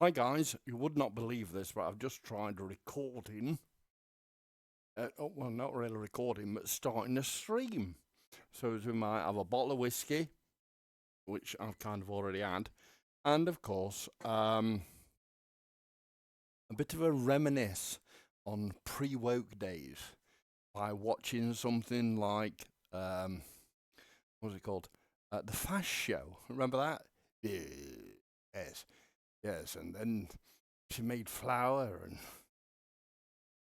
Hi guys, you would not believe this, but I've just tried recording. Well, not really recording, but starting a stream. So we might have a bottle of whiskey, which I've kind of already had, and of course, a bit of a reminisce on pre-woke days by watching something like, what's it called? The Fast Show. Remember that? Yes, yes, and then she made flour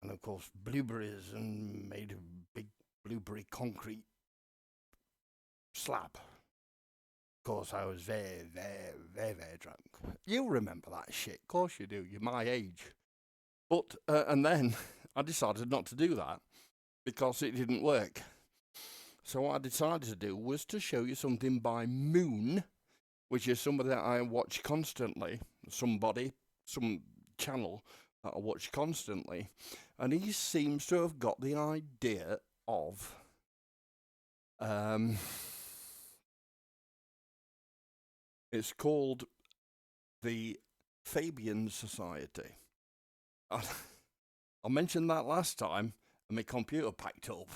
and of course blueberries and made a big blueberry concrete slab. Of course, I was very drunk. You remember that shit, of course you do. You're my age. But and then I decided not to do that because it didn't work. So what I decided to do was to show you something by Moon, which is somebody that I watch constantly. Some channel that I watch constantly, and he seems to have got the idea of it's called the Fabian Society. I mentioned that last time, and my computer packed up.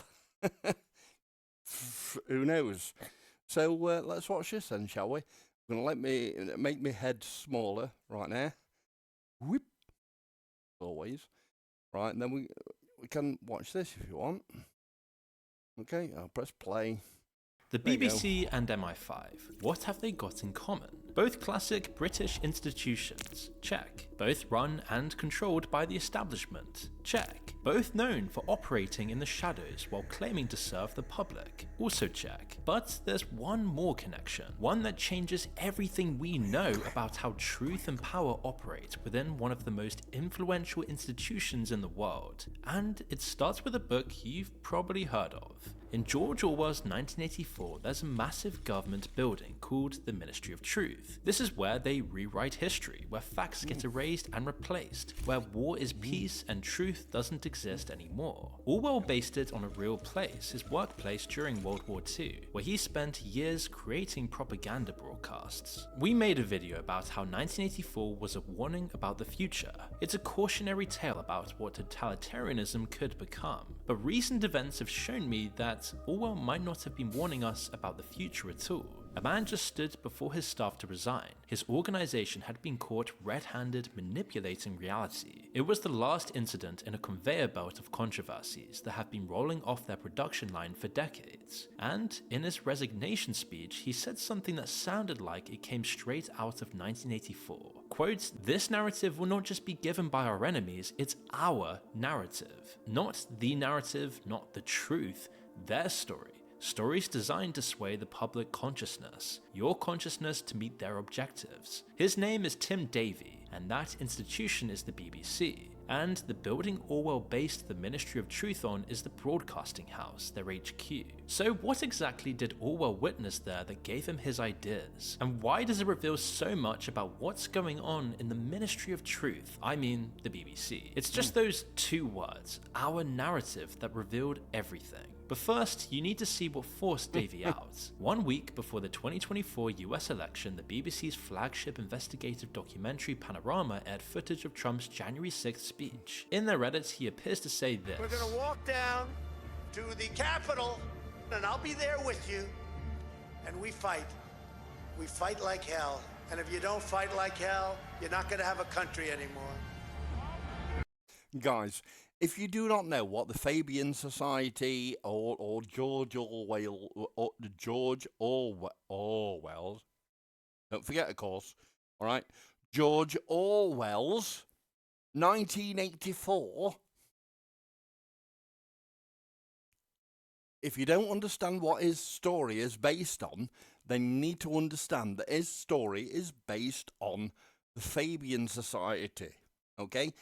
Who knows? So let's watch this then, shall we? I'm gonna make my head smaller right now. Whoop. Always. Right, and then we can watch this if you want. Okay, I'll press play. The BBC and MI5, what have they got in common? Both classic British institutions, check. Both run and controlled by the establishment, check. Both known for operating in the shadows while claiming to serve the public, also check. But there's one more connection, one that changes everything we know about how truth and power operate within one of the most influential institutions in the world. And it starts with a book you've probably heard of. In George Orwell's 1984, there's a massive government building called the Ministry of Truth. This is where they rewrite history, where facts get erased and replaced, where war is peace and truth doesn't exist anymore. Orwell based it on a real place, his workplace during World War II, where he spent years creating propaganda broadcasts. We made a video about how 1984 was a warning about the future. It's a cautionary tale about what totalitarianism could become. But recent events have shown me that Orwell might not have been warning us about the future at all. A man just stood before his staff to resign. His organization had been caught red-handed manipulating reality. It was the last incident in a conveyor belt of controversies that have been rolling off their production line for decades. And in his resignation speech, he said something that sounded like it came straight out of 1984. Quote, "This narrative will not just be given by our enemies, it's our narrative. Not the narrative, not the truth, their story. Stories designed to sway the public consciousness, your consciousness to meet their objectives." His name is Tim Davie, and that institution is the BBC. And the building Orwell based the Ministry of Truth on is the Broadcasting House, their HQ. So what exactly did Orwell witness there that gave him his ideas? And why does it reveal so much about what's going on in the Ministry of Truth? I mean, the BBC. It's just those two words, our narrative, that revealed everything. But first, you need to see what forced Davie out. 1 week before the 2024 US election, the BBC's flagship investigative documentary Panorama aired footage of Trump's January 6th speech. In their edits, he appears to say this: "We're gonna walk down to the Capitol, and I'll be there with you, and we fight. We fight like hell. And if you don't fight like hell, you're not gonna have a country anymore." Guys, if you do not know what the Fabian Society or George Orwell, don't forget, of course, all right, George Orwell's 1984. If you don't understand what his story is based on, then you need to understand that his story is based on the Fabian Society. Okay?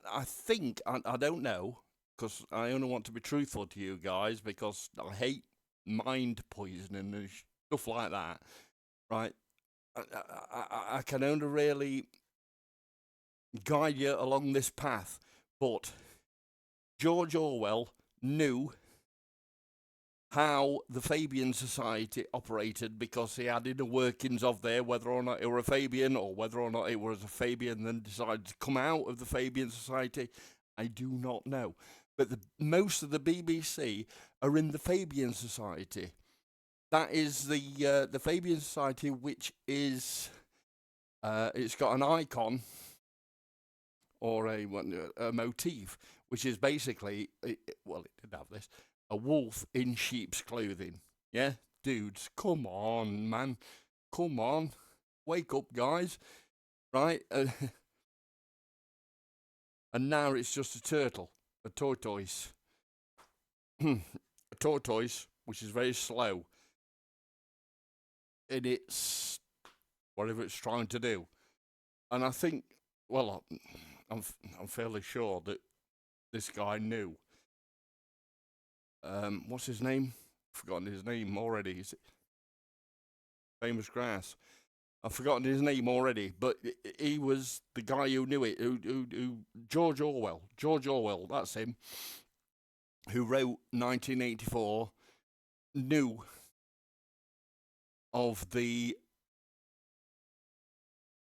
I think, I don't know, because I only want to be truthful to you guys, because I hate mind poisoning and stuff like that, right? I can only really guide you along this path, but George Orwell knew how the Fabian Society operated, because he had inner workings of there, whether or not it were a Fabian or whether or not it was a Fabian then decided to come out of the Fabian Society. I do not know. But most of the BBC are in the Fabian Society. That is the Fabian Society, which is, it's got an icon or a motif, which is basically, well, it did have this, a wolf in sheep's clothing. Yeah, dudes, come on, man. Come on. Wake up, guys. Right? And now it's just a turtle, a tortoise. A tortoise, which is very slow in its whatever it's trying to do. And I think, well, I'm fairly sure that this guy knew. What's his name? I've forgotten his name already. Is it Famous Grass? I've forgotten his name already, but he was the guy who knew it. Who George Orwell, that's him, who wrote 1984, knew of the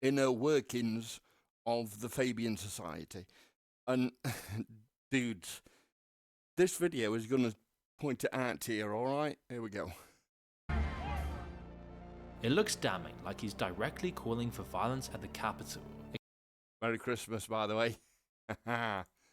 inner workings of the Fabian Society. And dudes, this video is going to point it out to you, alright? Here we go. It looks damning like he's directly calling for violence at the Capitol. Merry Christmas, by the way.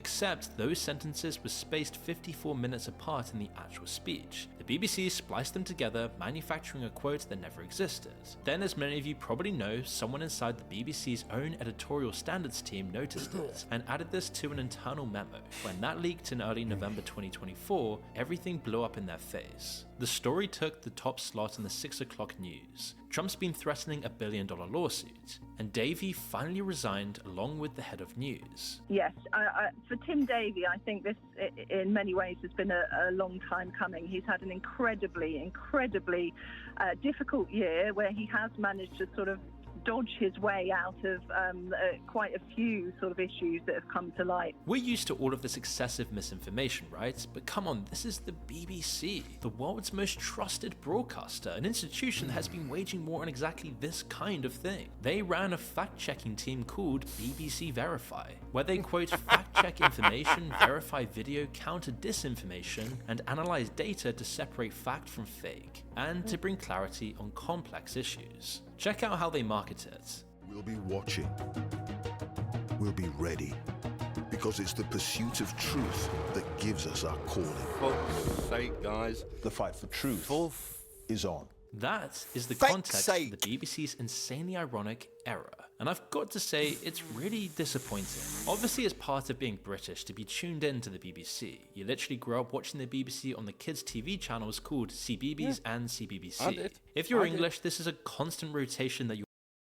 Except those sentences were spaced 54 minutes apart in the actual speech. The BBC spliced them together, manufacturing a quote that never existed. Then, as many of you probably know, someone inside the BBC's own editorial standards team noticed it and added this to an internal memo. When that leaked in early November 2024, everything blew up in their face. The story took the top slot in the 6 o'clock news. Trump's been threatening a $1 billion lawsuit, and Davey finally resigned along with the head of news. Yes, for Tim Davey, I think this in many ways has been a long time coming. He's had an incredibly difficult year where he has managed to sort of dodge his way out of quite a few sort of issues that have come to light. We're used to all of this excessive misinformation, right? But come on, this is the BBC, the world's most trusted broadcaster, an institution that has been waging war on exactly this kind of thing. They ran a fact-checking team called BBC Verify, where they quote fact-check information, verify video, counter disinformation, and analyze data to separate fact from fake, and to bring clarity on complex issues. Check out how they market it. We'll be watching. We'll be ready. Because it's the pursuit of truth that gives us our calling. For fuck's sake, guys. The fight for truth is on. That is the Fuck's context sake. of the BBC's insanely ironic error. And I've got to say, it's really disappointing. Obviously, it's part of being British to be tuned in to the BBC. You literally grew up watching the BBC on the kids' TV channels called CBeebies and CBBC. I did. If you're I did. English, this is a constant rotation that you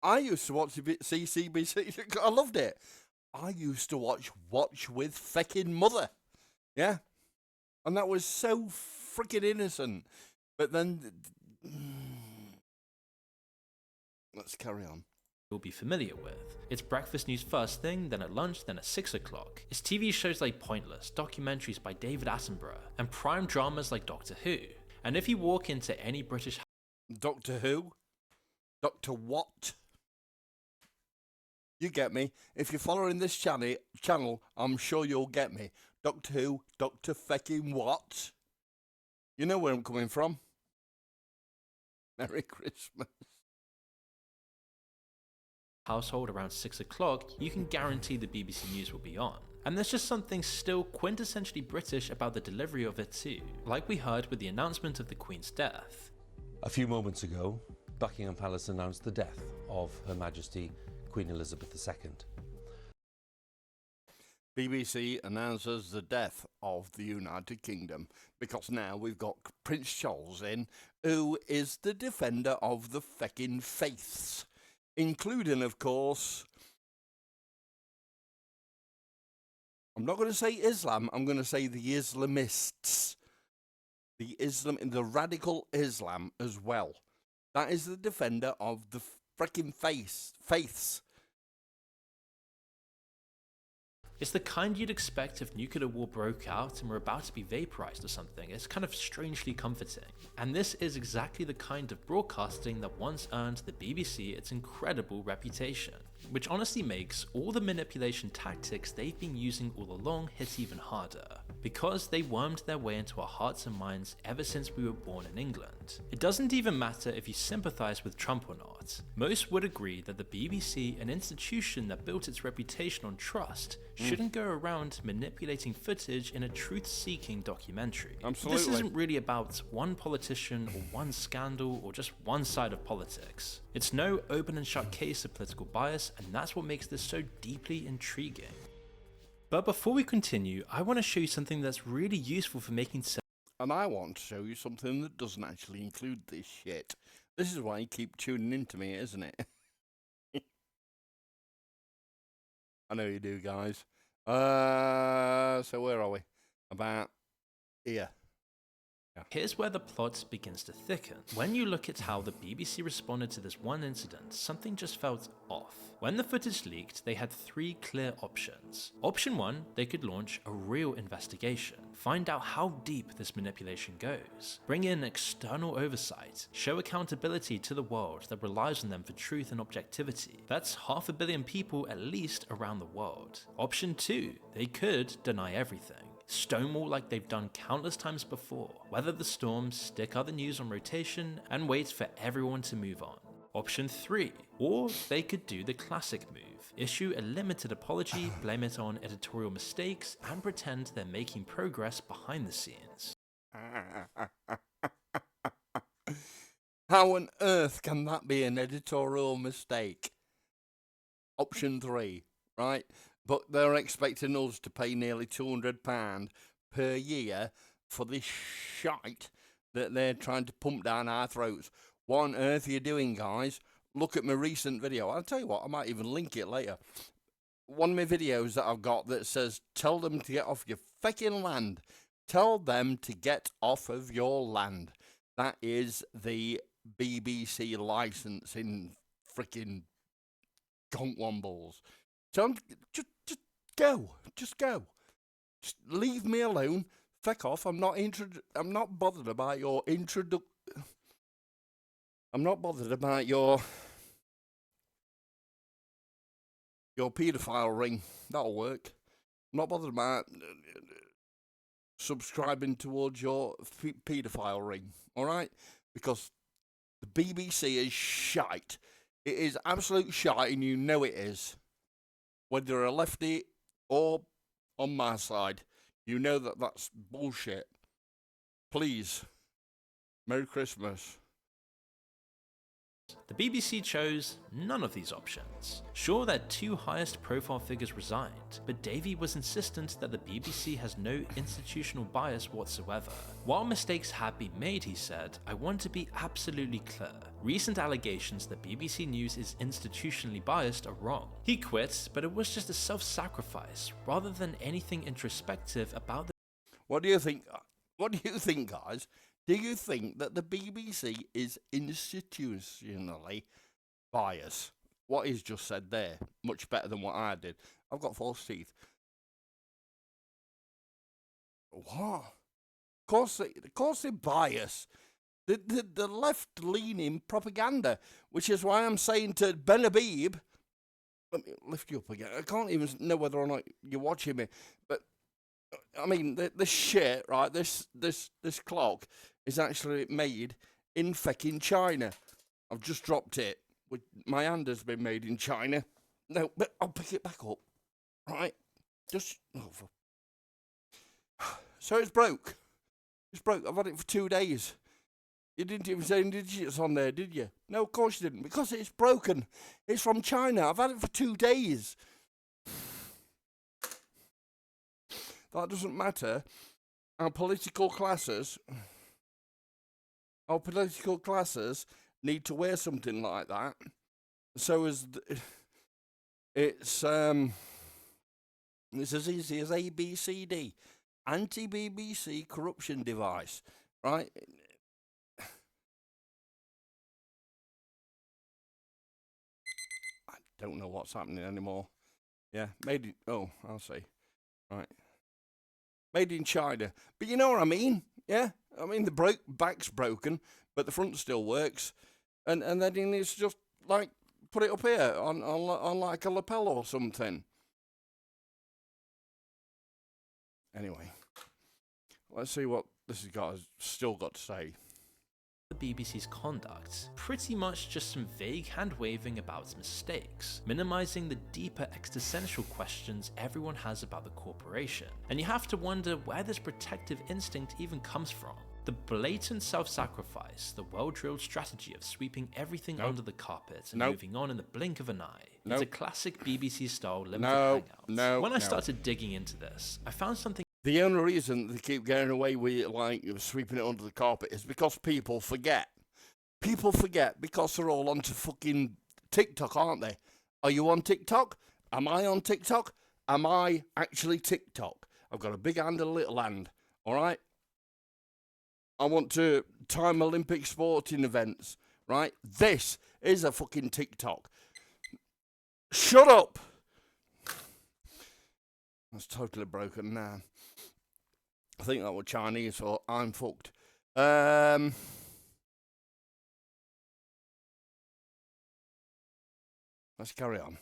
I used to watch CBC. I loved it. I used to watch with feckin' Mother. Yeah. And that was so freaking innocent. But then... Let's carry on. will be familiar with. It's breakfast news first thing, then at lunch, then at 6 o'clock. It's TV shows like Pointless, documentaries by David Attenborough, and prime dramas like Doctor Who. And if you walk into any British Doctor Who? Doctor what? You get me. If you're following this channel, I'm sure you'll get me. Doctor Who? Doctor fecking what? You know where I'm coming from. Merry Christmas. household around 6 o'clock, you can guarantee the BBC News will be on. And there's just something still quintessentially British about the delivery of it too, like we heard with the announcement of the Queen's death. A few moments ago, Buckingham Palace announced the death of Her Majesty Queen Elizabeth II. BBC announces the death of the United Kingdom because now we've got Prince Charles in, who is the defender of the feckin' faiths, including, of course, I'm not going to say Islam, I'm going to say the Islamists. The radical Islam as well. That is the defender of the freaking faiths. It's the kind you'd expect if nuclear war broke out and we're about to be vaporized or something. It's kind of strangely comforting. And this is exactly the kind of broadcasting that once earned the BBC its incredible reputation, which honestly makes all the manipulation tactics they've been using all along hit even harder, because they wormed their way into our hearts and minds ever since we were born in England. It doesn't even matter if you sympathise with Trump or not. Most would agree that the BBC, an institution that built its reputation on trust, shouldn't go around manipulating footage in a truth-seeking documentary. Absolutely. This isn't really about one politician or one scandal or just one side of politics. It's no open and shut case of political bias, and that's what makes this so deeply intriguing. But before we continue, I want to show you something that's really useful for making sense. And I want to show you something that doesn't actually include this shit. This is why you keep tuning into me, isn't it? I know you do, guys. So where are we? About here. Yeah. Here's where the plot begins to thicken. When you look at how the BBC responded to this one incident, something just felt off. When the footage leaked, they had 3 clear options. Option 1, they could launch a real investigation, find out how deep this manipulation goes, bring in external oversight, show accountability to the world that relies on them for truth and objectivity. That's 500 million people at least around the world. Option 2, they could deny everything. Stonewall like they've done countless times before, weather the storm, stick other news on rotation, and wait for everyone to move on. Option 3, or they could do the classic move, issue a limited apology, blame it on editorial mistakes, and pretend they're making progress behind the scenes. How on earth can that be an editorial mistake? Option 3, right? But they're expecting us to pay nearly £200 per year for this shite that they're trying to pump down our throats. What on earth are you doing, guys? Look at my recent video. I'll tell you what, I might even link it later. One of my videos that I've got that says, tell them to get off your fucking land. Tell them to get off of your land. That is the BBC licence in freaking conkwombles. Tell them, just go. Just go. Just leave me alone. Feck off. I'm not bothered about your I'm not bothered about your paedophile ring. That'll work. I'm not bothered about subscribing towards your paedophile ring. All right? Because the BBC is shite. It is absolute shite, and you know it is. Whether you're a lefty or on my side, you know that that's bullshit. Please. Merry Christmas. The BBC chose none of these options. Sure, their 2 highest profile figures resigned, but Davey was insistent that the BBC has no institutional bias whatsoever. While mistakes have been made, he said, I want to be absolutely clear. Recent allegations that BBC News is institutionally biased are wrong. He quit, but it was just a self-sacrifice, rather than anything introspective about the... What do you think? What do you think, guys? Do you think that the BBC is institutionally biased? What he's just said there, much better than what I did. I've got false teeth. What? Of course they're biased. The left-leaning propaganda, which is why I'm saying to Ben Habib, let me lift you up again. I can't even know whether or not you're watching me, but I mean, this shit, right? This clock is actually made in fucking China. I've just dropped it. My hand has been made in China. No, but I'll pick it back up. Right? Just... So it's broke. It's broke. I've had it for 2 days. You didn't even say any digits on there, did you? No, of course you didn't. Because it's broken. It's from China. I've had it for 2 days. That doesn't matter. Our political classes need to wear something like that. So it's as easy as ABCD, anti-BBC corruption device, right? I don't know what's happening anymore. Yeah, made in. Oh, I'll see. Right, made in China. But you know what I mean? Yeah, I mean the back's broken, but the front still works, and then he needs to just like put it up here on like a lapel or something. Anyway, let's see what this guy's still got to say. The BBC's conduct, pretty much just some vague hand-waving about its mistakes, minimizing the deeper existential questions everyone has about the corporation. And you have to wonder where this protective instinct even comes from. The blatant self-sacrifice, the well-drilled strategy of sweeping everything under the carpet and moving on in the blink of an eye. It's a classic BBC-style limited hangout. When I started digging into this, I found something. The only reason they keep getting away with like sweeping it under the carpet is because people forget. People forget because they're all onto fucking TikTok, aren't they? Are you on TikTok? Am I on TikTok? Am I actually TikTok? I've got a big hand and a little hand, all right? I want to time Olympic sporting events, right? This is a fucking TikTok. Shut up! That's totally broken now. I think that was Chinese, so I'm fucked. Let's carry on.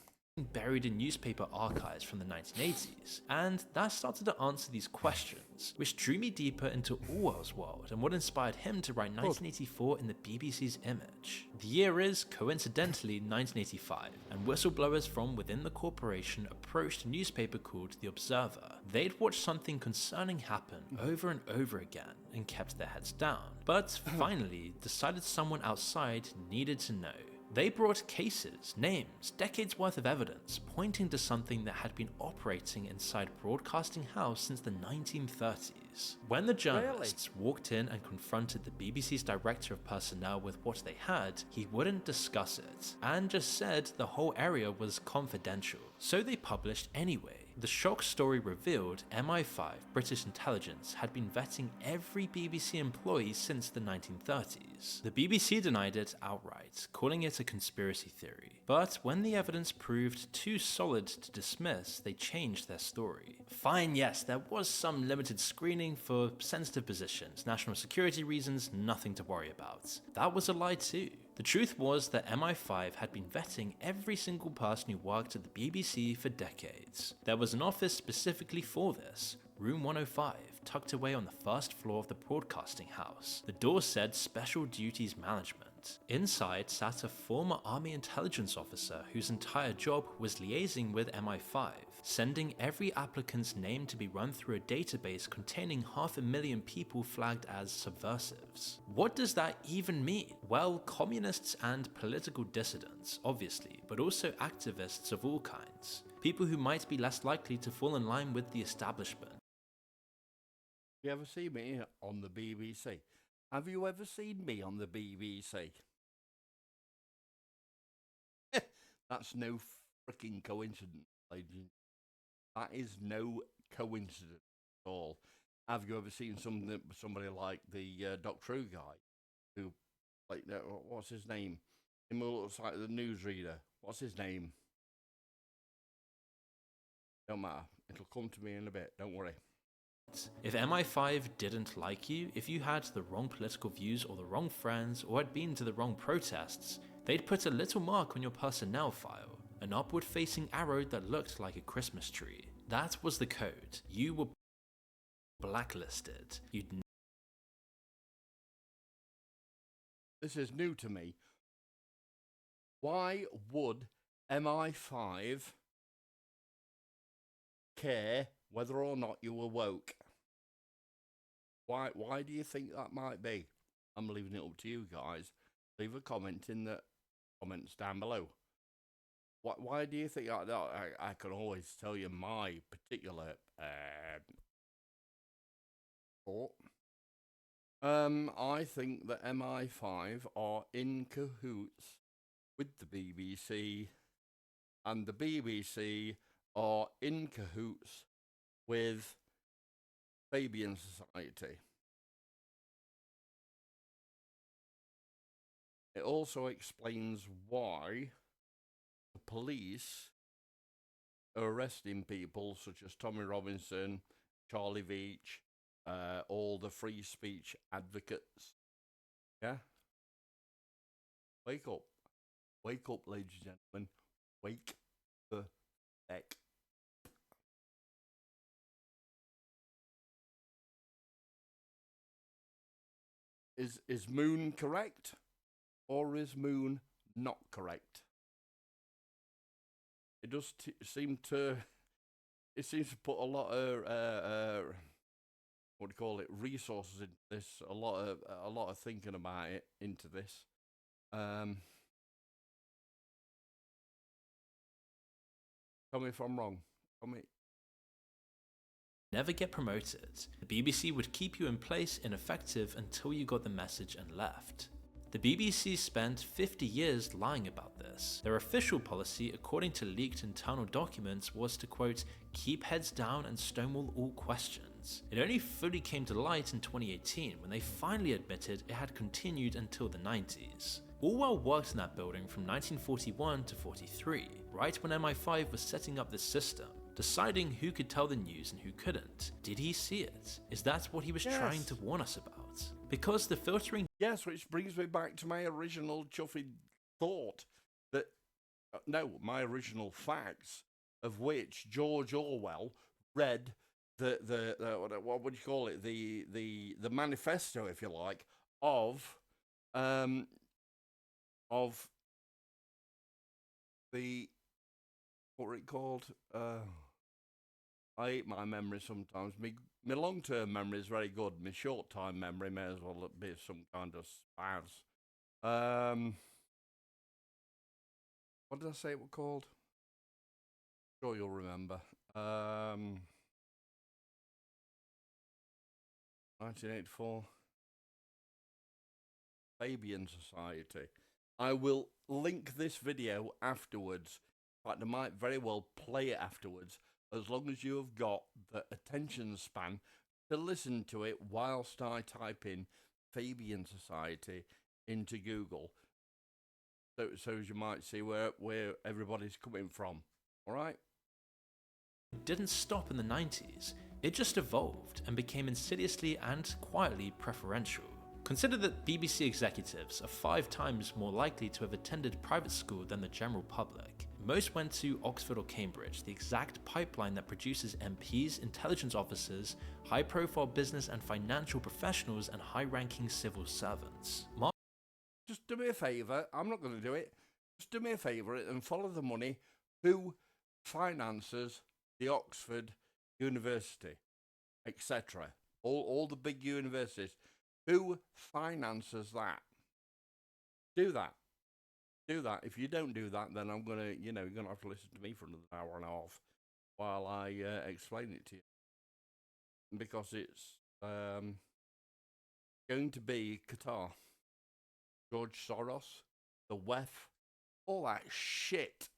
Buried in newspaper archives from the 1980s, and that started to answer these questions, which drew me deeper into Orwell's world and what inspired him to write 1984 in the BBC's image. The year is, coincidentally, 1985, and whistleblowers from within the corporation approached a newspaper called The Observer. They'd watched something concerning happen over and over again and kept their heads down, but finally decided someone outside needed to know. They brought cases, names, decades worth of evidence pointing to something that had been operating inside Broadcasting House since the 1930s. When the journalists walked in and confronted the BBC's director of personnel with what they had, he wouldn't discuss it, and just said the whole area was confidential. So they published anyway. The shock story revealed MI5, British intelligence, had been vetting every BBC employee since the 1930s. The BBC denied it outright, calling it a conspiracy theory. But when the evidence proved too solid to dismiss, they changed their story. Fine, yes, there was some limited screening for sensitive positions, national security reasons, nothing to worry about. That was a lie too. The truth was that MI5 had been vetting every single person who worked at the BBC for decades. There was an office specifically for this, Room 105, tucked away on the first floor of the broadcasting house. The door said Special Duties Management. Inside sat a former Army intelligence officer whose entire job was liaising with MI5, sending every applicant's name to be run through a database containing 500,000 people flagged as subversives. What does that even mean? Well, communists and political dissidents, obviously, but also activists of all kinds. People who might be less likely to fall in line with the establishment. You ever see me on the BBC? Have you ever seen me on the BBC? That's no freaking coincidence, ladies. That is no coincidence at all. Have you ever seen somebody like the Doctor Who guy, who, like, what's his name? Him who looks like the newsreader. What's his name? Don't matter. It'll come to me in a bit. Don't worry. If MI5 didn't like you, if you had the wrong political views or the wrong friends or had been to the wrong protests, they'd put a little mark on your personnel file, an upward-facing arrow that looked like a Christmas tree. That was the code. You were blacklisted. This is new to me. Why would MI5 care whether or not you were woke? Why do you think that might be? I'm leaving it up to you guys. Leave a comment in the comments down below. Why do you think that? I can always tell you my particular thought. I think that MI5 are in cahoots with the BBC, and the BBC are in cahoots with Fabian Society. It also explains why the police arresting people such as Tommy Robinson, Charlie Veitch, all the free speech advocates. Yeah? Wake up. Wake up, ladies and gentlemen. Wake the heck. Is Moon correct? Or is Moon not correct? It does seem to... It seems to put a lot of... what do you call it? Resources into this. A lot of thinking about it into this. Tell me if I'm wrong. Tell me. Never get promoted. The BBC would keep you in place ineffective until you got the message and left. The BBC spent 50 years lying about this. Their official policy, according to leaked internal documents, was to, quote, keep heads down and stonewall all questions. It only fully came to light in 2018 when they finally admitted it had continued until the 90s. Orwell worked in that building from 1941 to 43, right when MI5 was setting up this system, deciding who could tell the news and who couldn't. Did he see it? Is that what he was trying to warn us about? Because the filtering... Yes, which brings me back to my original chuffy thought that... no, my original facts, of which George Orwell read the what would you call it? The manifesto, if you like, of the... what were it called? I eat my memory sometimes. My long-term memory is very good. My short-time memory may as well be some kind of spaz. What did I say it was called? Sure you'll remember. 1984. Fabian Society. I will link this video afterwards. In fact, I might very well play it afterwards, as long as you have got the attention span to listen to it whilst I type in Fabian Society into Google. So as you might see where everybody's coming from. All right? didn't stop in the 90s, it just evolved and became insidiously and quietly preferential. Consider that BBC executives are 5 times more likely to have attended private school than the general public. Most went to Oxford or Cambridge, the exact pipeline that produces MPs, intelligence officers, high-profile business and financial professionals, and high-ranking civil servants. Just do me a favour, I'm not going to do it, just do me a favour and follow the money. Who finances the Oxford University, etc.? All the big universities. Who finances that? Do that. Do that. If you don't do that, then I'm gonna, you're gonna have to listen to me for another hour and a half while I explain it to you, because it's going to be Qatar, George Soros, the WEF, all that shit.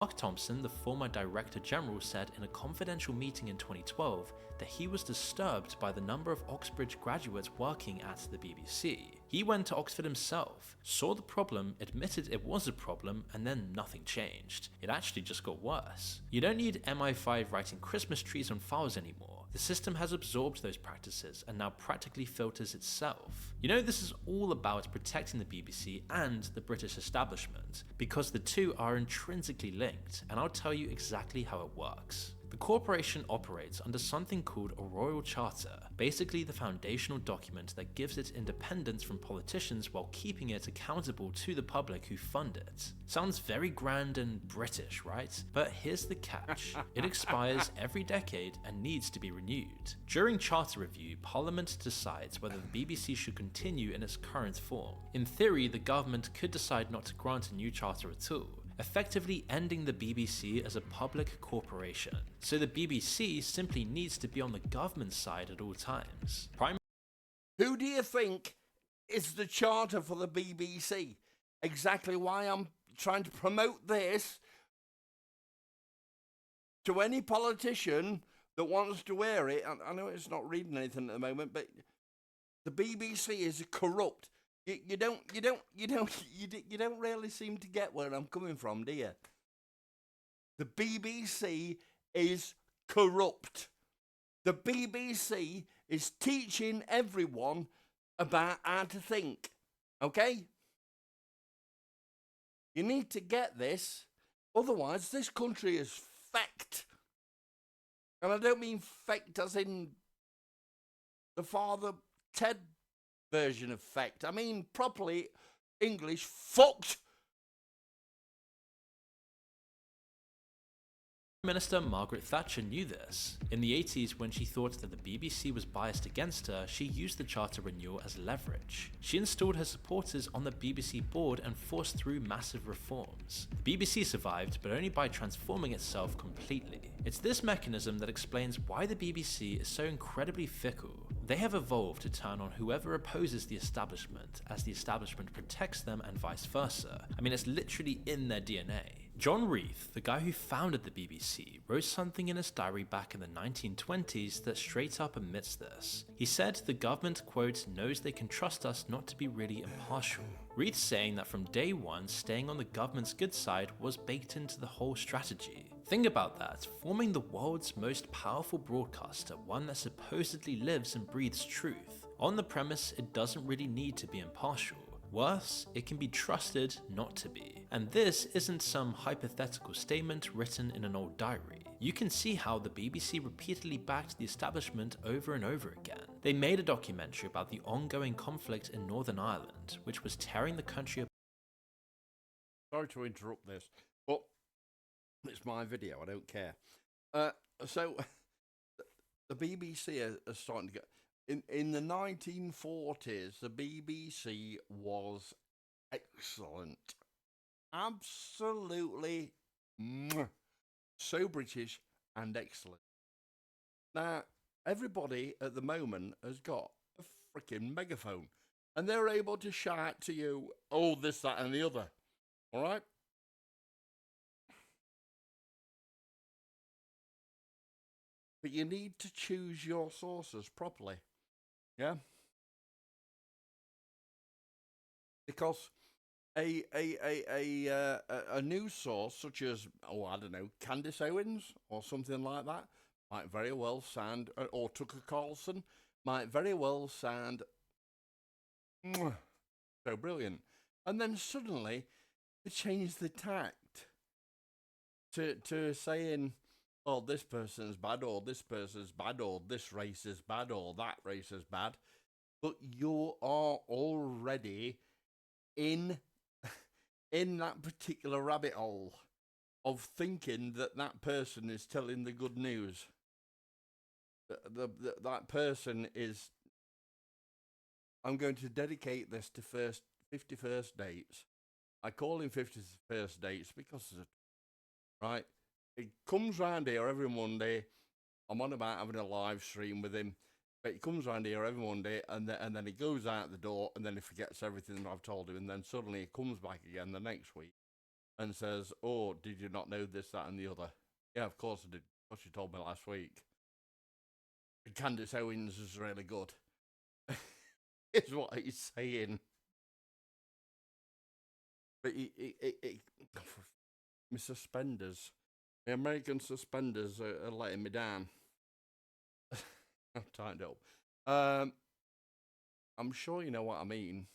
Mark Thompson, the former Director General, said in a confidential meeting in 2012 that he was disturbed by the number of Oxbridge graduates working at the BBC. He went to Oxford himself, saw the problem, admitted it was a problem, and then nothing changed. It actually just got worse. You don't need MI5 writing Christmas trees on files anymore. The system has absorbed those practices and now practically filters itself. This is all about protecting the BBC and the British establishment, because the two are intrinsically linked, and I'll tell you exactly how it works. The corporation operates under something called a royal charter, basically the foundational document that gives it independence from politicians while keeping it accountable to the public who fund it. Sounds very grand and British, right? But here's the catch. It expires every decade and needs to be renewed. During charter review, Parliament decides whether the BBC should continue in its current form. In theory, the government could decide not to grant a new charter at all, effectively ending the BBC as a public corporation. So the BBC simply needs to be on the government side at all times. Who do you think is the charter for the BBC? Exactly why I'm trying to promote this to any politician that wants to wear it. I know it's not reading anything at the moment, but the BBC is corrupt. You don't really seem to get where I'm coming from, do you? The BBC is corrupt. The BBC is teaching everyone about how to think. Okay? You need to get this. Otherwise, this country is fecked. And I don't mean fecked as in the Father Ted version of fecked. I mean properly English fucked. Minister Margaret Thatcher knew this. In the 80s, when she thought that the BBC was biased against her, she used the charter renewal as leverage. She installed her supporters on the BBC board and forced through massive reforms. The BBC survived, but only by transforming itself completely. It's this mechanism that explains why the BBC is so incredibly fickle. They have evolved to turn on whoever opposes the establishment, as the establishment protects them and vice versa. I mean, it's literally in their DNA. John Reith, the guy who founded the BBC, wrote something in his diary back in the 1920s that straight up admits this. He said the government, quote, knows they can trust us not to be really impartial. Reith saying that from day one, staying on the government's good side was baked into the whole strategy. Think about that, forming the world's most powerful broadcaster, one that supposedly lives and breathes truth, on the premise it doesn't really need to be impartial. Worse, it can be trusted not to be. And this isn't some hypothetical statement written in an old diary. You can see how the BBC repeatedly backed the establishment over and over again. They made a documentary about the ongoing conflict in Northern Ireland, which was tearing the country apart. Sorry to interrupt this, but it's my video, I don't care. So, the BBC are starting to get... In the 1940s, the BBC was excellent. Absolutely so British and excellent. Now, everybody at the moment has got a freaking megaphone. And they're able to shout to you, oh, this, that, and the other. All right? But you need to choose your sources properly. Yeah? Because a news source such as, oh, I don't know, Candace Owens or something like that might very well sound, or Tucker Carlson, might very well sound so brilliant. And then suddenly they change the tact to saying, oh, this person's bad, or this person's bad, or this race is bad, or that race is bad. But you are already in that particular rabbit hole of thinking that that person is telling the good news. That person is... I'm going to dedicate this to 51st dates. I call him 51st dates because, right, he comes round here every Monday. I'm on about having a live stream with him. But he comes round here every Monday, and then he goes out the door, and then he forgets everything that I've told him, and then suddenly he comes back again the next week and says, oh, did you not know this, that, and the other? Yeah, of course I did, because you told me last week. Candace Owens is really good. Is what he's saying. But my suspenders, the American suspenders are letting me down. I'm tied up. I'm sure you know what I mean.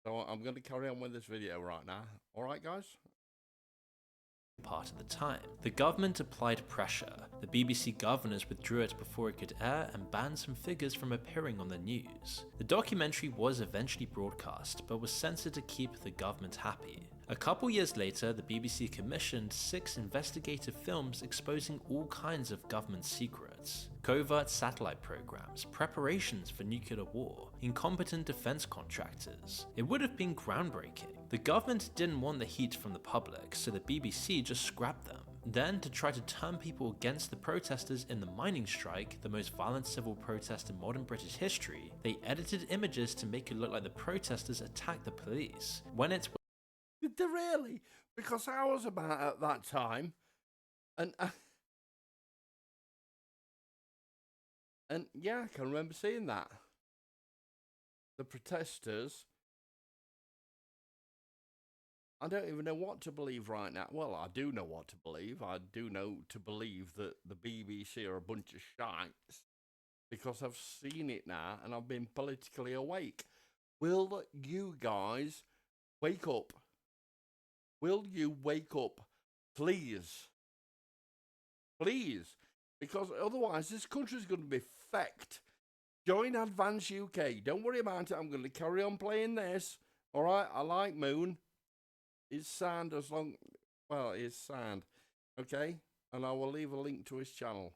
So I'm going to carry on with this video right now. All right, guys? Part of the time. The government applied pressure. The BBC governors withdrew it before it could air and banned some figures from appearing on the news. The documentary was eventually broadcast, but was censored to keep the government happy. A couple years later, the BBC commissioned 6 investigative films exposing all kinds of government secrets. Covert satellite programs, preparations for nuclear war, incompetent defense contractors. It would have been groundbreaking. The government didn't want the heat from the public, so the BBC just scrapped them. Then, to try to turn people against the protesters in the mining strike, the most violent civil protest in modern British history, they edited images to make it look like the protesters attacked the police, when it's... Did they really? Because I was about at that time, and yeah, I can remember seeing that. The protesters I don't even know what to believe right now. Well, I do know what to believe. I do know to believe that the BBC are a bunch of shites because I've seen it now and I've been politically awake. Will you guys wake up? Will you wake up? Please. Please. Because otherwise this country's going to be fecked. Join Advance UK. Don't worry about it. I'm going to carry on playing this. Alright, I like Moon. It's sound as long... Well, it's sound. Okay? And I will leave a link to his channel.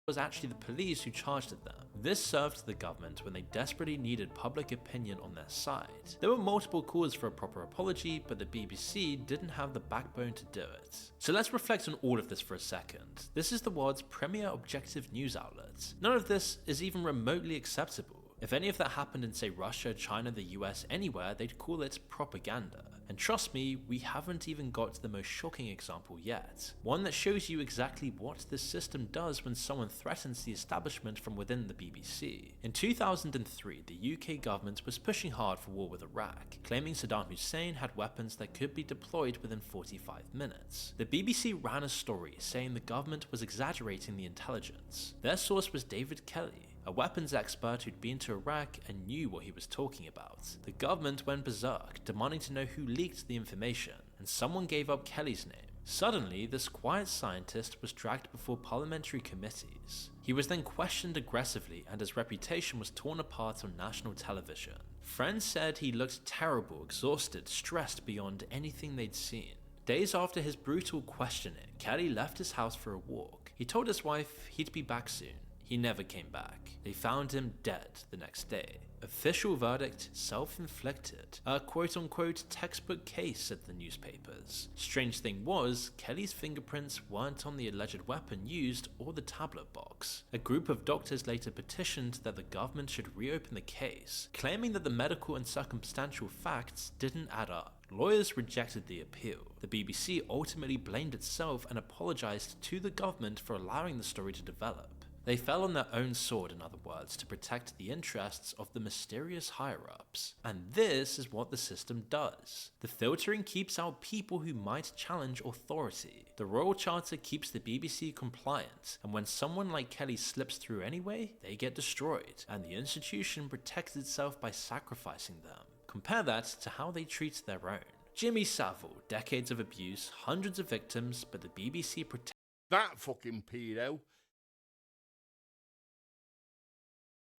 It was actually the police who charged at them. This served the government when they desperately needed public opinion on their side. There were multiple calls for a proper apology, but the BBC didn't have the backbone to do it. So let's reflect on all of this for a second. This is the world's premier objective news outlet. None of this is even remotely acceptable. If any of that happened in, say, Russia, China, the US, anywhere, they'd call it propaganda. And trust me, we haven't even got to the most shocking example yet. One that shows you exactly what this system does when someone threatens the establishment from within the BBC. In 2003, the UK government was pushing hard for war with Iraq, claiming Saddam Hussein had weapons that could be deployed within 45 minutes. The BBC ran a story saying the government was exaggerating the intelligence. Their source was David Kelly, a weapons expert who'd been to Iraq and knew what he was talking about. The government went berserk, demanding to know who leaked the information, and someone gave up Kelly's name. Suddenly, this quiet scientist was dragged before parliamentary committees. He was then questioned aggressively and his reputation was torn apart on national television. Friends said he looked terrible, exhausted, stressed beyond anything they'd seen. Days after his brutal questioning, Kelly left his house for a walk. He told his wife he'd be back soon. He never came back. They found him dead the next day. Official verdict, self-inflicted. A quote-unquote textbook case, said the newspapers. Strange thing was, Kelly's fingerprints weren't on the alleged weapon used or the tablet box. A group of doctors later petitioned that the government should reopen the case, claiming that the medical and circumstantial facts didn't add up. Lawyers rejected the appeal. The BBC ultimately blamed itself and apologized to the government for allowing the story to develop. They fell on their own sword, in other words, to protect the interests of the mysterious higher-ups. And this is what the system does. The filtering keeps out people who might challenge authority. The Royal Charter keeps the BBC compliant, and when someone like Kelly slips through anyway, they get destroyed, and the institution protects itself by sacrificing them. Compare that to how they treat their own. Jimmy Savile, decades of abuse, hundreds of victims, but the BBC protects... That fucking pedo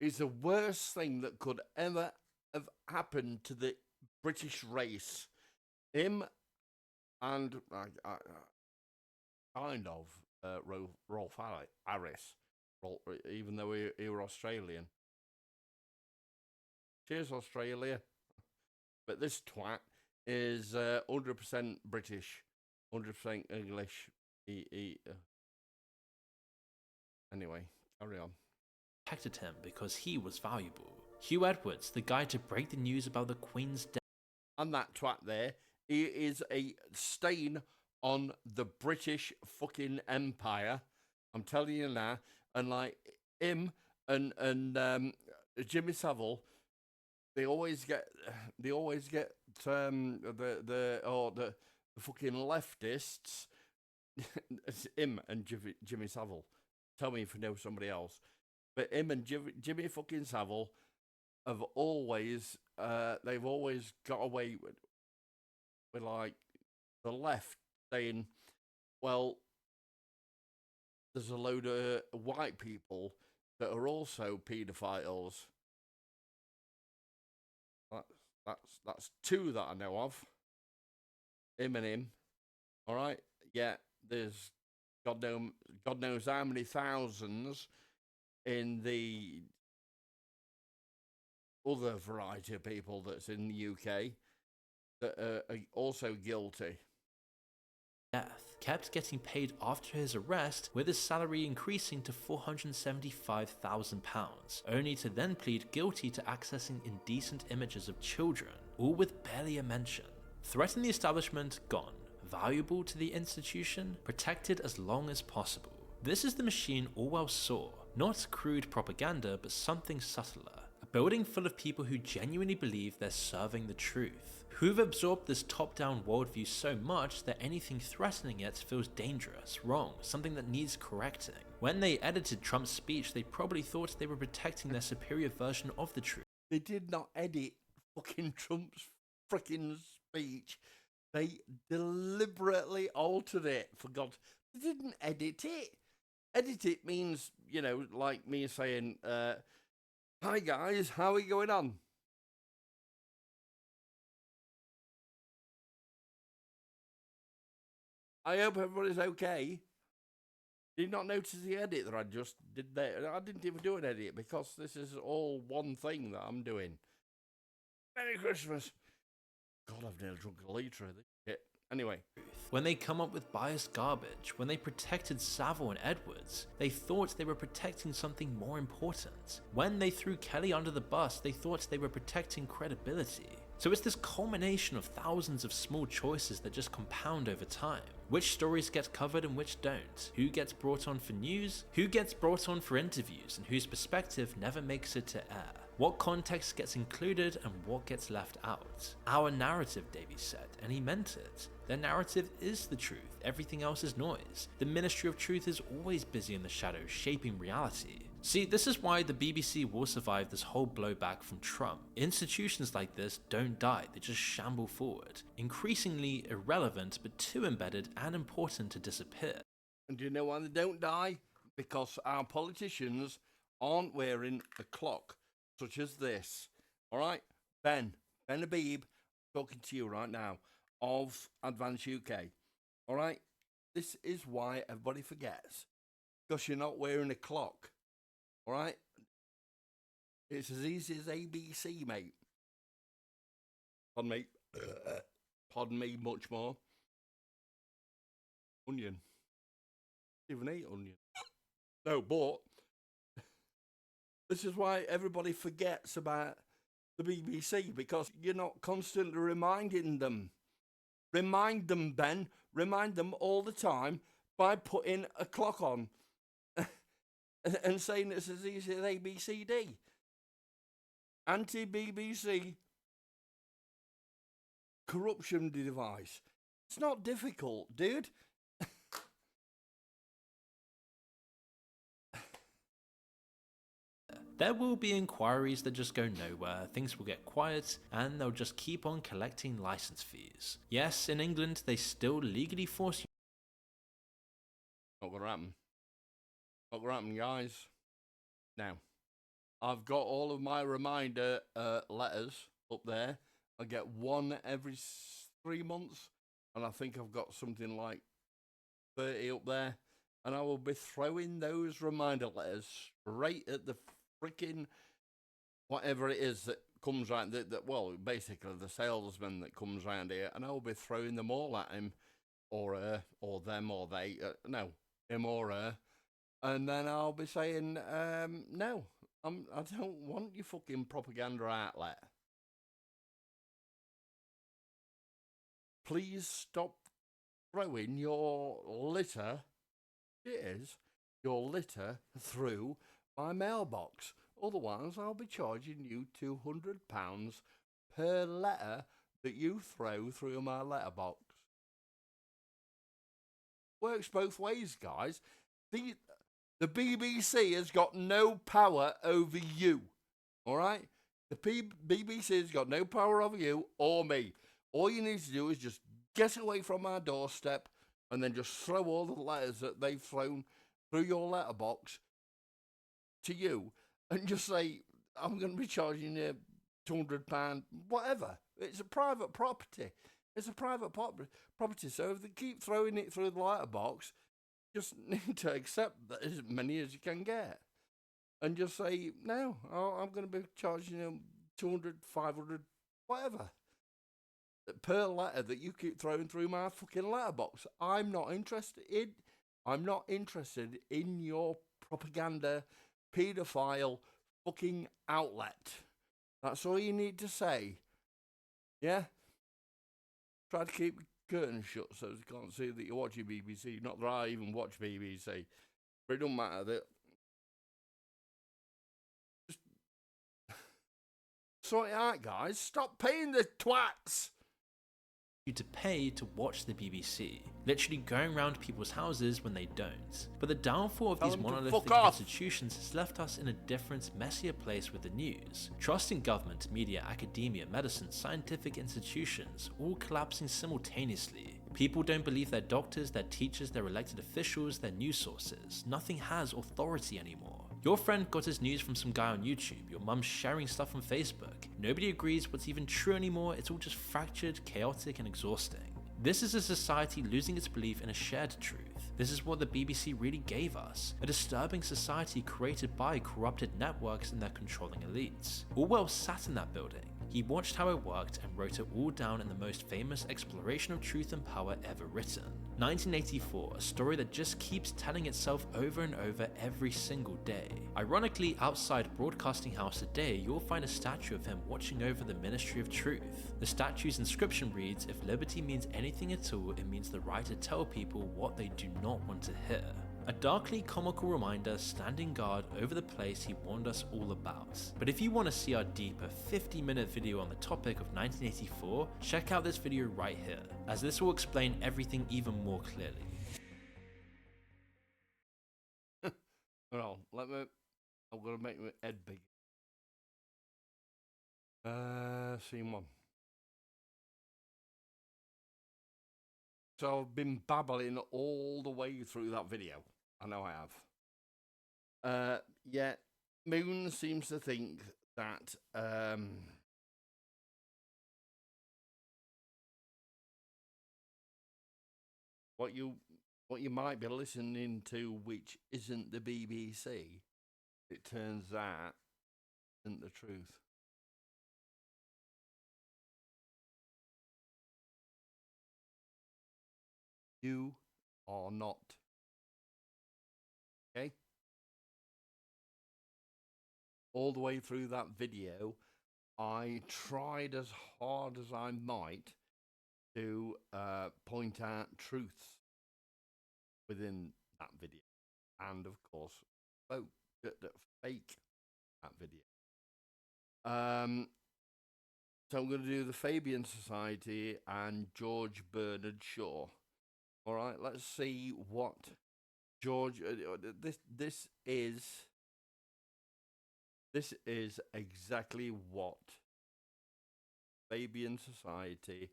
is the worst thing that could ever have happened to the British race. Him and kind of Rolf Harris, even though he were Australian. Cheers, Australia. But this twat is 100% British, 100% English. Anyway, carry on. Protected him because he was valuable. Hugh Edwards, the guy to break the news about the Queen's death. And that twat there, he is a stain on the British fucking Empire. I'm telling you now. And like him and Jimmy Savile, they always get the fucking leftists. It's him and Jimmy Savile. Tell me if you know somebody else. But him and Jimmy fucking Savile have always, they've always got away with like the left saying, well, there's a load of white people that are also paedophiles. That's two that I know of. Him and him. All right. Yeah. There's God knows how many thousands in the other variety of people that's in the UK that are also guilty. Death kept getting paid after his arrest, with his salary increasing to £475,000, only to then plead guilty to accessing indecent images of children, all with barely a mention. Threaten the establishment, gone. Valuable to the institution, protected as long as possible. This is the machine Orwell saw. Not crude propaganda, but something subtler. A building full of people who genuinely believe they're serving the truth, who've absorbed this top-down worldview so much that anything threatening it feels dangerous, wrong, something that needs correcting. When they edited Trump's speech, they probably thought they were protecting their superior version of the truth. They did not edit fucking Trump's freaking speech. They deliberately altered it, for God. They didn't edit it. Edit it means, you know, like me saying, hi guys, how are you going on? I hope everybody's okay. Did not notice the edit that I just did there. I didn't even do an edit because this is all one thing that I'm doing. Merry Christmas. God, I've nearly drunk a litre of this shit. Anyway. When they come up with biased garbage, when they protected Savile and Edwards, they thought they were protecting something more important. When they threw Kelly under the bus, they thought they were protecting credibility. So it's this culmination of thousands of small choices that just compound over time. Which stories get covered and which don't? Who gets brought on for news? Who gets brought on for interviews and whose perspective never makes it to air? What context gets included and what gets left out? Our narrative, Davey said, and he meant it. Their narrative is the truth, everything else is noise. The Ministry of Truth is always busy in the shadows, shaping reality. See, this is why the BBC will survive this whole blowback from Trump. Institutions like this don't die, they just shamble forward. Increasingly irrelevant, but too embedded and important to disappear. And do you know why they don't die? Because our politicians aren't wearing a clock such as this. All right? Ben Habib, talking to you right now, of Advance UK. All right? This is why everybody forgets. Because you're not wearing a clock. All right? It's as easy as ABC, mate. Pardon me. Pardon me much more. Onion. Even eat onion. No, but this is why everybody forgets about the BBC, because you're not constantly reminding them. Remind them, Ben. Remind them all the time by putting a clock on and saying it's as easy as ABCD. Anti-BBC corruption device. It's not difficult, dude. There will be inquiries that just go nowhere, things will get quiet, and they'll just keep on collecting license fees. Yes, in England, they still legally force you. Not gonna happen. Not gonna happen, guys. Now, I've got all of my reminder letters up there. I get one every 3 months, and I think I've got something like 30 up there. And I will be throwing those reminder letters straight at the freaking whatever it is that comes around. Well, basically the salesman that comes around here, and I will be throwing them all at him, or her, or them, or they. No, him or her. And then I'll be saying, no, I don't want your fucking propaganda outlet. Please stop throwing your litter, your litter through my mailbox. Otherwise, I'll be charging you £200 per letter that you throw through my letterbox. Works both ways, guys. The BBC has got no power over you, all right? The BBC has got no power over you or me. All you need to do is just get away from our doorstep and then just throw all the letters that they've thrown through your letterbox to you and just say, I'm going to be charging you £200, whatever. It's a private property. It's a private property. So if they keep throwing it through the letterbox, just need to accept that as many as you can get. And just say, no, I'm going to be charging you 200, 500, whatever, per letter that you keep throwing through my fucking letterbox. I'm not interested in your propaganda, paedophile fucking outlet. That's all you need to say. Yeah? Try to keep the curtains shut so they can't see that you're watching BBC. Not that I even watch BBC. But it don't matter that. Sort it out, guys. Stop paying the twats. You to pay to watch the BBC, literally going around people's houses when they don't. But the downfall of Tell these them to monolithic fuck off. institutions has left us in a different, messier place with the news. Trust in government, media, academia, medicine, scientific institutions, all collapsing simultaneously. People don't believe their doctors, their teachers, their elected officials, their news sources. Nothing has authority anymore. Your friend got his news from some guy on YouTube, your mum's sharing stuff on Facebook. Nobody agrees what's even true anymore, it's all just fractured, chaotic and exhausting. This is a society losing its belief in a shared truth. This is what the BBC really gave us, a disturbing society created by corrupted networks and their controlling elites. Orwell sat in that building. He watched how it worked and wrote it all down in the most famous exploration of truth and power ever written. 1984, a story that just keeps telling itself over and over every single day. Ironically, outside Broadcasting House today, you'll find a statue of him watching over the Ministry of Truth. The statue's inscription reads, "If liberty means anything at all, it means the right to tell people what they do not want to hear." A darkly comical reminder standing guard over the place he warned us all about. But if you want to see our deeper 50-minute video on the topic of 1984, check out this video right here, as this will explain everything even more clearly. Well, I'm going to make my head big. Scene 1. So I've been babbling all the way through that video. I know I have. Yeah, Moon seems to think that what you might be listening to, which isn't the BBC, it turns out isn't the truth. You are not. Okay? All the way through that video, I tried as hard as I might to point out truths within that video. And of course, fake that video. So I'm going to do the Fabian Society and George Bernard Shaw. All right, let's see what George. This is exactly what Fabian Society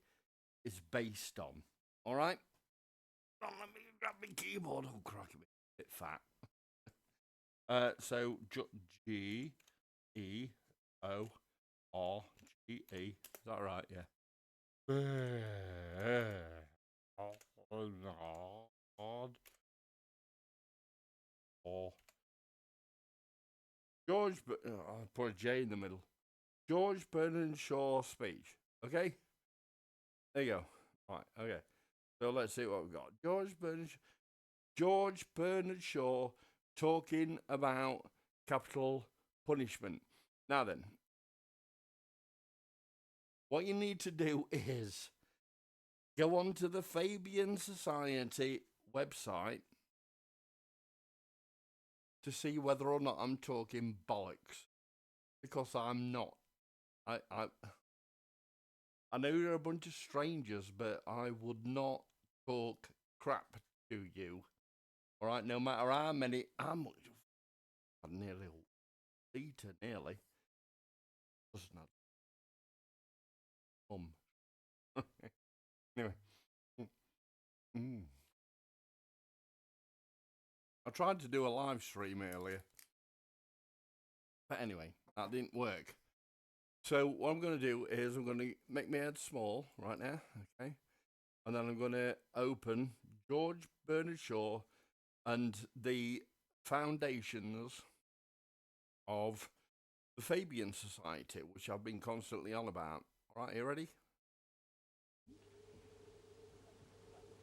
is based on. All right. Oh, let me grab my keyboard. Oh, crikey, a bit fat. So G E O R G E. Is that right? Yeah. Oh God. Oh. George, I'll put a J in the middle. George Bernard Shaw speech. Okay? There you go. All right, okay. So let's see what we've got. George Bernard Shaw talking about capital punishment. Now then, what you need to do is go onto the Fabian Society website to see whether or not I'm talking bollocks, because I'm not. I know you're a bunch of strangers, but I would not talk crap to you. All right, no matter how many, I'm nearly liter, nearly. Doesn't that? Anyway. I tried to do a live stream earlier, but anyway, that didn't work. So what I'm going to do is I'm going to make my head small right now, okay? And then I'm going to open George Bernard Shaw and the foundations of the Fabian Society, which I've been constantly on about. All right, you ready?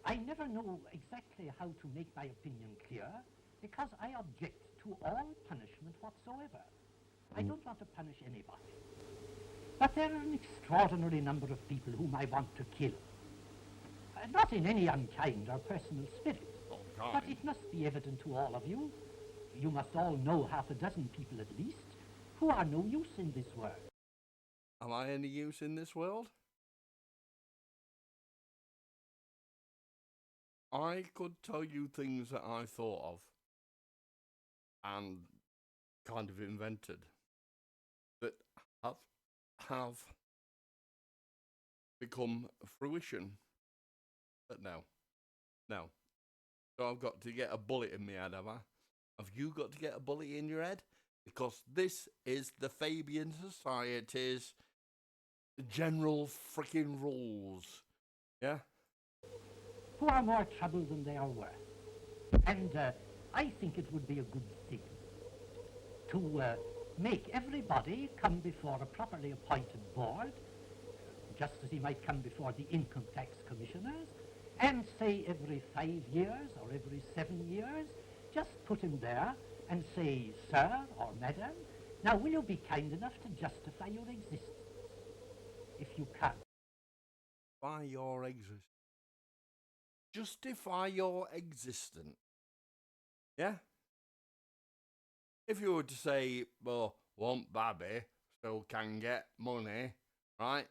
I never know exactly how to make my opinion clear, because I object to all punishment whatsoever. I don't want to punish anybody. But there are an extraordinary number of people whom I want to kill. Not in any unkind or personal spirit. But it must be evident to all of you. You must all know half a dozen people at least, who are no use in this world. Am I any use in this world? I could tell you things that I thought of and kind of invented that have become fruition. But no. So I've got to get a bullet in my head, have I? Have you got to get a bullet in your head? Because this is the Fabian Society's general freaking rules. Yeah? Who are more trouble than they are worth. And I think it would be a good thing to make everybody come before a properly appointed board, just as he might come before the income tax commissioners, and say every 5 years or every 7 years, just put him there and say, sir or madam, now will you be kind enough to justify your existence? If you can. By your existence. Justify your existence. Yeah? If you were to say, well, want Babby, still can get money, right?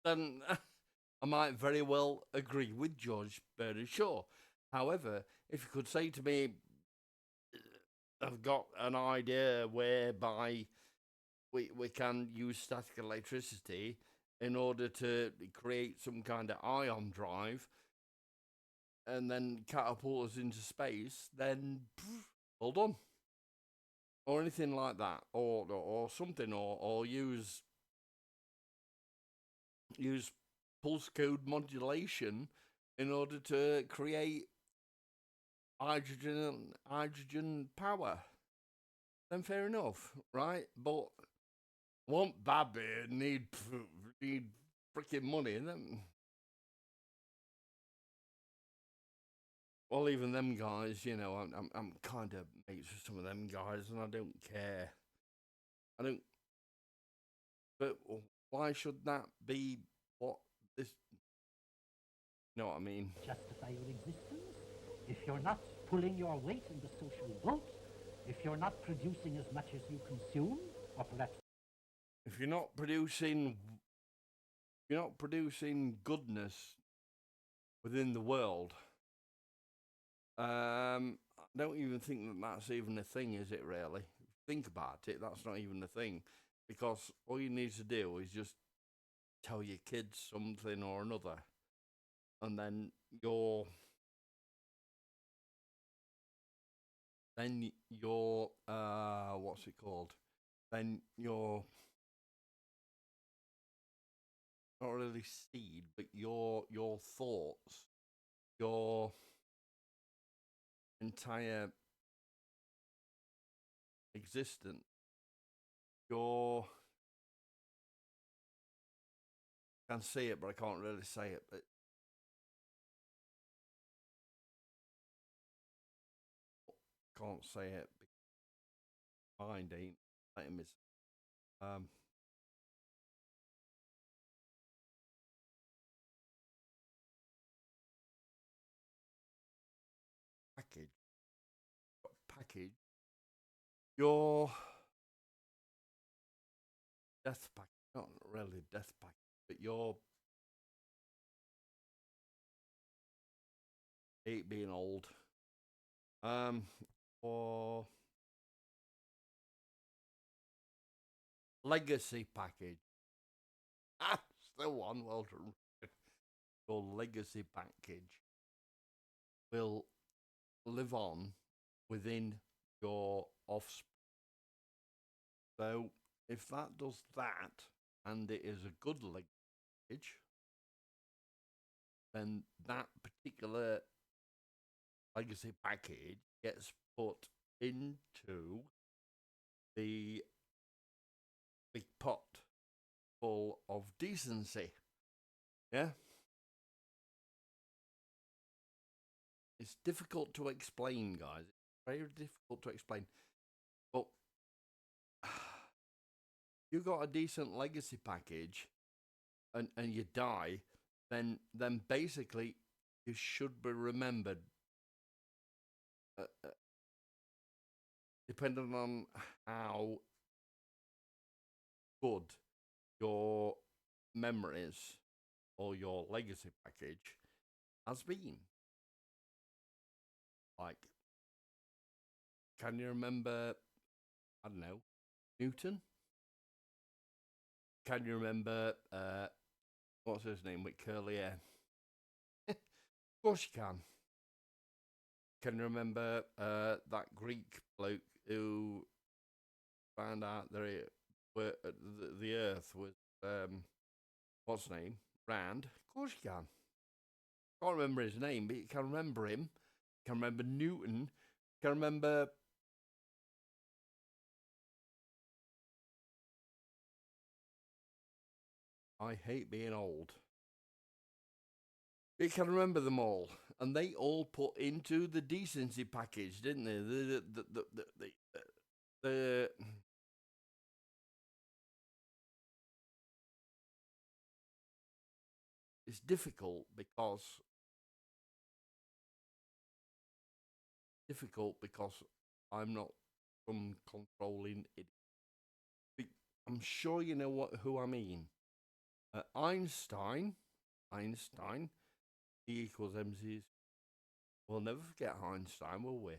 Then I might very well agree with George Bernard Shaw. However, if you could say to me, I've got an idea whereby we can use static electricity in order to create some kind of ion drive and then catapult us into space, then well done. Or anything like that, or something, or use pulse code modulation in order to create hydrogen power. Then fair enough, right? But won't Babby need freaking money, and then well, even them guys, you know, I'm kind of mates with some of them guys, and I don't care. I don't. But why should that be what this? You know what I mean? Justify your existence. If you're not pulling your weight in the social boat, if you're not producing as much as you consume, or perhaps If you're not producing goodness within the world, I don't even think that that's even a thing, is it? Really, think about it. That's not even a thing, because all you need to do is just tell your kids something or another, and then you're what's it called? Then you're not really seed, but your thoughts, your entire existence, your I can see it, but I can't really say it. But can't say it. Mind ain't letting me. Um, package, package. Your death package, not really death package, but your hate being old. Or legacy package. That's the one. Well done. Your legacy package will live on within your offspring. So if that does that, and it is a good linkage, then that particular legacy package gets put into the big pot full of decency. Yeah? It's difficult to explain, guys. It's very difficult to explain. But you got a decent legacy package and you die, then basically you should be remembered depending on how good your memories or your legacy package has been. Like, can you remember, I don't know, Newton? Can you remember, what's his name with curly hair? Of course you can. Can you remember that Greek bloke who found out that the Earth was, what's his name? Round? Of course you can. Can't remember his name, but you can remember him. You can remember Newton. You can remember... I hate being old. You can remember them all, and they all put into the decency package, didn't they? The it's difficult because I'm not from controlling it. I'm sure you know who I mean. Einstein, E equals mc. We'll never forget Einstein, will we?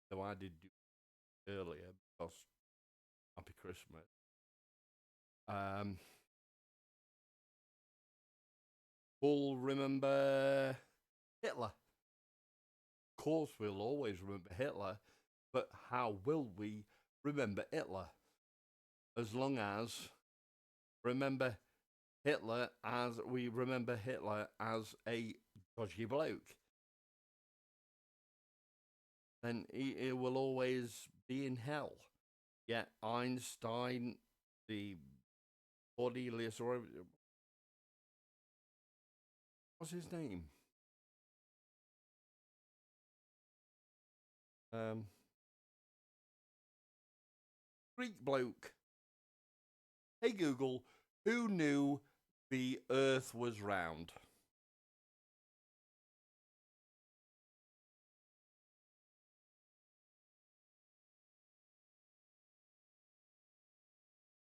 Though I did do it earlier because Happy Christmas. We'll remember Hitler. Of course, we'll always remember Hitler, but how will we remember Hitler? As long as remember Hitler as we remember Hitler as a dodgy bloke, then he will always be in hell. Yet Einstein, the Cornelius, or what's his name? Greek bloke. Hey Google, who knew the Earth was round?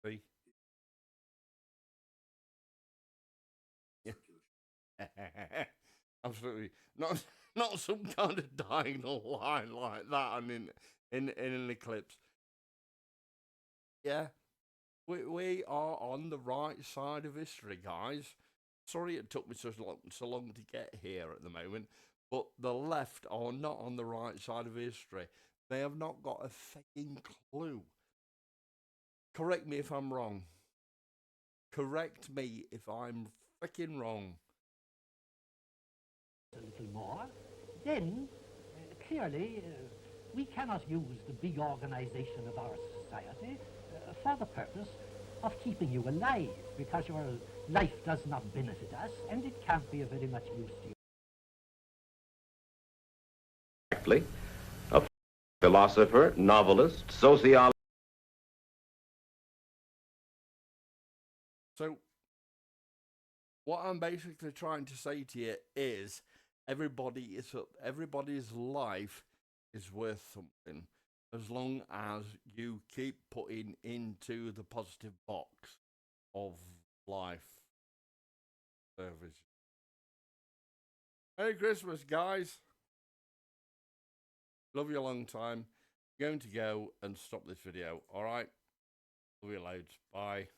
See? Yeah. Absolutely. Not some kind of diagonal line like that and in an eclipse. Yeah. We are on the right side of history, guys. Sorry it took me so long to get here at the moment, but the left are not on the right side of history. They have not got a fucking clue. Correct me if I'm wrong. Correct me if I'm fucking wrong. A little more, then clearly we cannot use the big organization of our society for the purpose of keeping you alive, because your life does not benefit us and it can't be of very much use to you. A philosopher, novelist, sociologist. So, what I'm basically trying to say to you is, everybody's life is worth something, as long as you keep putting into the positive box of life service. Merry Christmas, guys. Love you a long time. I'm going to go and stop this video. All right. Love you loads. Bye.